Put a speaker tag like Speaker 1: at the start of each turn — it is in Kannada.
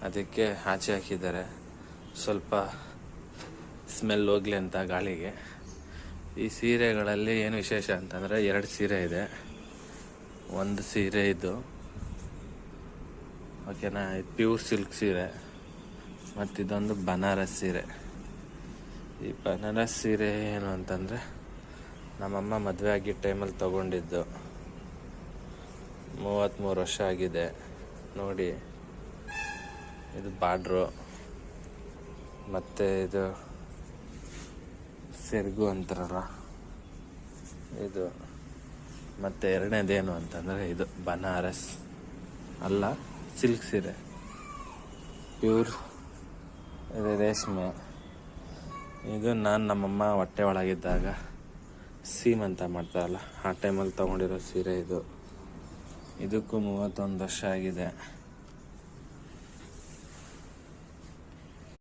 Speaker 1: ಅದಕ್ಕೆ ಆಚೆ ಹಾಕಿದ್ದಾರೆ, ಸ್ವಲ್ಪ ಸ್ಮೆಲ್ ಹೋಗ್ಲಿ ಅಂತ ಗಾಳಿಗೆ. ಈ ಸೀರೆಗಳಲ್ಲಿ ಏನು ವಿಶೇಷ ಅಂತಂದರೆ 2 ಸೀರೆ ಇದೆ. ಒಂದು ಸೀರೆ ಇದು ಓಕೆನಾ, ಇದು ಪ್ಯೂರ್ ಸಿಲ್ಕ್ ಸೀರೆ, ಮತ್ತಿದೊಂದು ಬನಾರಸ್ ಸೀರೆ. ಈ ಬನಾರಸ್ ಸೀರೆ ಏನು ಅಂತಂದರೆ ನಮ್ಮಮ್ಮ ಮದುವೆ ಆಗಿದ್ದ ಟೈಮಲ್ಲಿ ತೊಗೊಂಡಿದ್ದು. 33 ವರ್ಷ ಆಗಿದೆ ನೋಡಿ. ಇದು ಬಾರ್ಡ್ರು, ಮತ್ತು ಇದು ಸೆರಗು ಅಂತಾರಲ್ಲ ಇದು. ಮತ್ತು ಎರಡನೇದೇನು ಅಂತಂದರೆ ಇದು ಬನಾರಸ್ ಅಲ್ಲ, ಸಿಲ್ಕ್ ಸೀರೆ, ಪ್ಯೂರ್ ಇದು ರೇಷ್ಮೆ. ಇದು ನಾನು ನಮ್ಮಮ್ಮ ಹೊಟ್ಟೆ ಒಳಗಿದ್ದಾಗ ಸೀಮಂತ ಮಾಡ್ತಾರಲ್ಲ ಆ ಟೈಮಲ್ಲಿ ತೊಗೊಂಡಿರೋ ಸೀರೆ ಇದು. ಇದಕ್ಕೂ 31 ವರ್ಷ ಆಗಿದೆ.